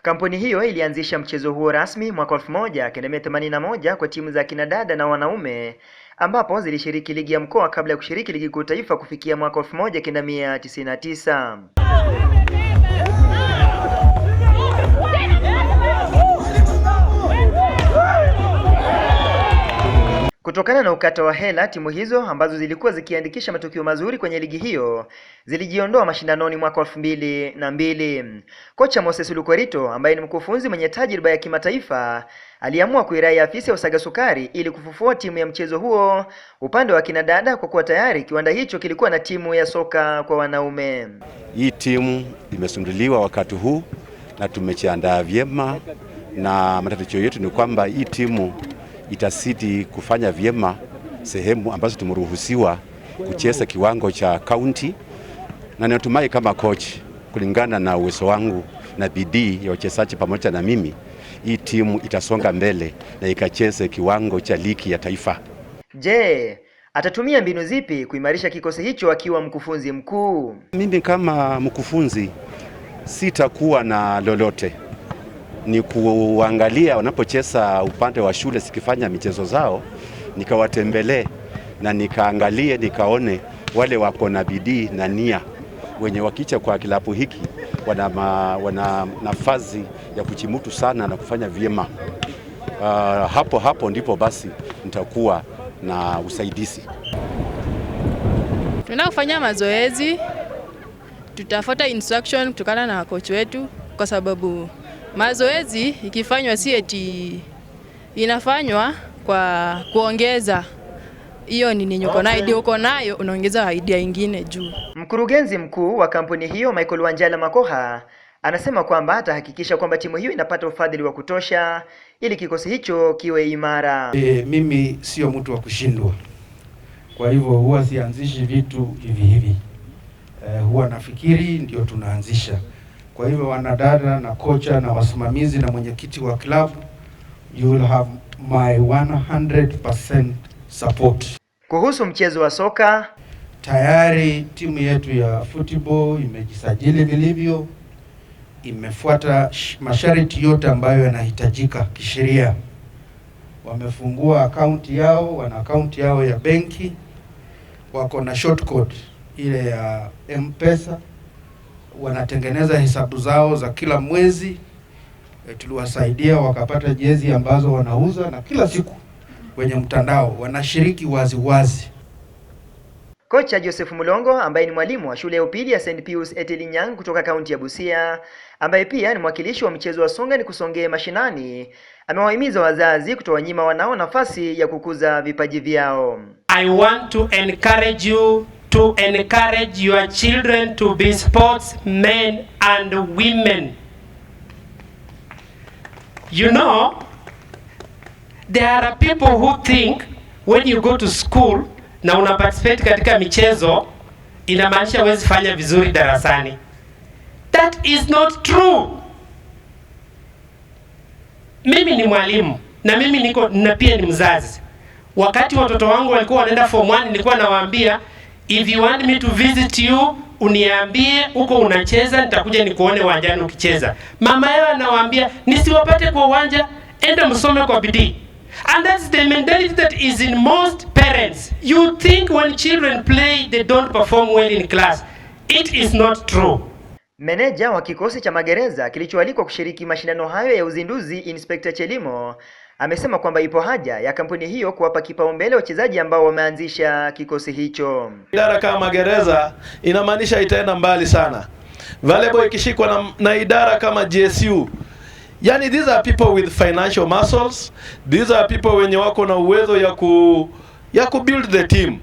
Kampuni hiyo ilianzisha mchezo huo rasmi mwaka 1981 kwa timu za kina dada na wanaume, ambapo zilishiriki ligi ya mkoa kabla ya kushiriki ligi kuu taifa kufikia mwaka 1999. Kutokana na ukata wa hela, timu hizo ambazo zilikuwa zikiandikisha matokeo mazuri kwenye ligi hiyo zilijiondoa mashindanoni mwaka 2002. Kocha Moses Lukorito ambaye ni mkufunzi mwenye tajriba ya kimataifa aliamua kuirai afisi ya Usaga Sukari ili kufufua timu ya mchezo huo upande wa kina dada, kwa kuwa tayari kiwanda hicho kilikuwa na timu ya soka kwa wanaume. Hii timu imesunduliwa wakati huu na tumejiandaa vyema, na matarajio yetu ni kwamba hii timu itasidi kufanya vyema sehemu ambazo tumeruhusiwa kucheza kiwango cha county, na natumai kama coach, kulingana na uwezo wangu na bidii ya wachezaji pamoja na mimi, hii timu itasonga mbele na ikacheze kiwango cha ligi ya taifa. Je, atatumia mbinu zipi kuimarisha kikosi hicho akiwa mkufunzi mkuu? Mimi kama mkufunzi sitakuwa na lolote, ni kuangalia wanapocheza upande wa shule zikifanya michezo zao, nikawatembelee na nikaangalie, nikaone wale wako na bidii na nia, wenye wakicha kwa kilabu hiki wana nafasi ya kujimutu sana na kufanya vyema. Hapo ndipo basi nitakuwa na usaidizi. Tunafanya mazoezi, tutafuata instruction kutokana na coach wetu, kwa sababu mazoezi ikifanywa si eti inafanywa kwa kuongeza hiyo nini uko nayo unaongeza idea nyingine juu. Mkurugenzi mkuu wa kampuni hiyo Michael Wanjala Makoha anasema kwamba atahakikisha kwamba timu hiyo inapata ufadhili wa kutosha ili kikosi hicho kiwe imara. Mimi sio mtu wa kushindwa, kwa hivyo huwa sianzishi vitu hivi. Huwa nafikiri ndio tunaanzisha. Kwa hivyo wanadada na kocha na wasimamizi na mwenyekiti wa club, you will have my 100% support. Kuhusu mchezo wa soka, tayari timu yetu ya football imejisajili vilivyo, imefuata masharti yote ambayo yanahitajika kisheria. Wamefungua akaunti yao, wana akaunti yao ya benki, wako na shortcode ile ya M-Pesa, wanatengeneza hesabu zao za kila mwezi. Tuliwasaidia wakapata jezi ambazo wanauza, na kila siku kwenye mtandao wanashiriki wazi. Kocha Joseph Mulongo ambaye ni mwalimu wa shule ya upili ya St. Pius Etelinyang kutoka kaunti ya Busia, ambaye pia ni mwakilishi wa mchezo wa songa ni kusongea mashinani, amewahimiza wazazi kutowanyima wanao nafasi ya kukuza vipaji vyao. I want to encourage you to encourage your children to be sportsmen and women. You know, there are people who think when you go to school na una participate katika michezo inamaanisha huwezi fanya vizuri darasani. That is not true. Mimi ni mwalimu na mimi na pia ni mzazi. Wakati watoto wangu walikuwa wanaenda form 1, nilikuwa nawaambia, if you want me to visit you, uniambie uko unacheza, nitakuja nikuone uwanjani ukicheza. Mama yao anawaambia nisiwapate kwa uwanja, enda msome kwa bidii. And that's the mentality that is in most parents. You think when children play they don't perform well in class. It is not true. Meneja wa kikosi cha magereza kilichoalikwa kushiriki mashindano hayo ya uzinduzi, Inspector Chelimo, amesema kwamba ipo haja ya kampuni hiyo kuwapa kipaumbele wachezaji ambao wameanzisha kikosi hicho. Idara kama magereza inamaanisha itaenda mbali sana. Volleyball ikishikwa na idara kama GSU. Yani these are people with financial muscles. These are people wenye wako na uwezo ya ku build the team.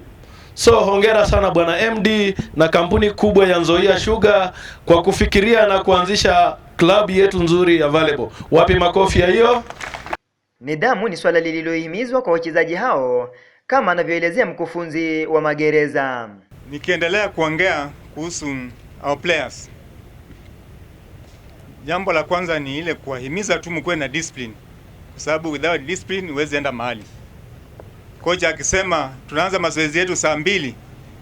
So hongera sana bwana MD na kampuni kubwa ya Nzoia Sugar kwa kufikiria na kuanzisha club yetu nzuri ya volleyball. Wapi makofi ya hiyo? Nidhamu ni swala lililohimizwa kwa wachezaji hao, kama anavyoelezea mkufunzi wa magereza. Nikiendelea kuongea kuhusu our players, jambo la kwanza ni ile kuwahimiza tu mkuwe na discipline, kwa sababu without discipline huwezi enda mahali. Kocha akisema tunaanza mazoezi yetu saa 2,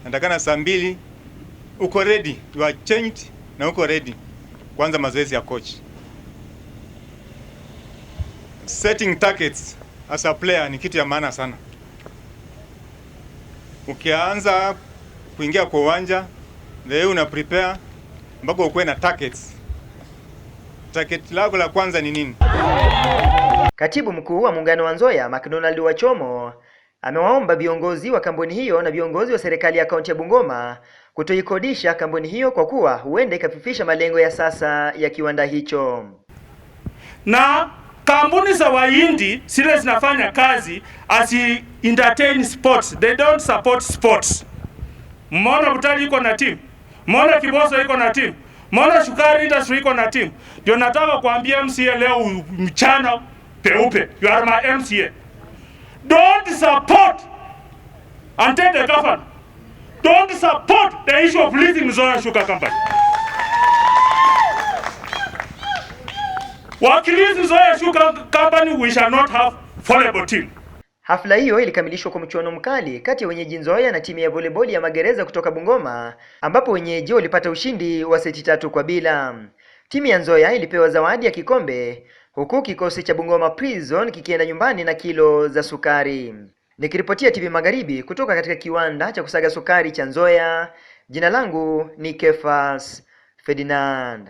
natakana saa 2 uko ready, you are changed na uko ready. kwanza mazoezi ya coach. Setting targets as a player ni kitu ya maana sana. Ukianza kuingia kwa uwanja, leo una prepare mpaka ukuwe na targets. Target lako la kwanza ni nini? Katibu mkuu wa muungano wa Nzoia, McDonald Wachomo, amewaomba viongozi wa kampuni hiyo na viongozi wa serikali ya kaunti ya Bungoma kutoikodisha kampuni hiyo kwa kuwa huenda ikafifisha malengo ya sasa ya kiwanda hicho. Na kampuni za Wahindi zile zinafanya kazi as entertain sports, they don't support sports. Mbona Butali iko na team? Mbona Kiboso iko na team? Mbona Sukari Industry iko na team? Ndio nataka kuambia MCA leo mchana peupe, you are my MCA. Don't support and take the government. Don't support the issue of leasing Nzoia Sugar Company. Wakilizi Nzoia Sugar Company, we shall not have volleyball team. Hafla hiyo ilikamilishwa kwa mchuano mkali kati ya wenyeji Nzoia na timu ya volleyball ya Magereza kutoka Bungoma, ambapo wenyeji walipata ushindi wa seti 3-0. Timu ya Nzoia ilipewa zawadi ya kikombe, huku kikosi cha Bungoma Prison kikienda nyumbani na kilo za sukari. Nikiripotia TV Magharibi kutoka katika kiwanda cha kusaga sukari cha Nzoia, jina langu ni Kefas Ferdinand.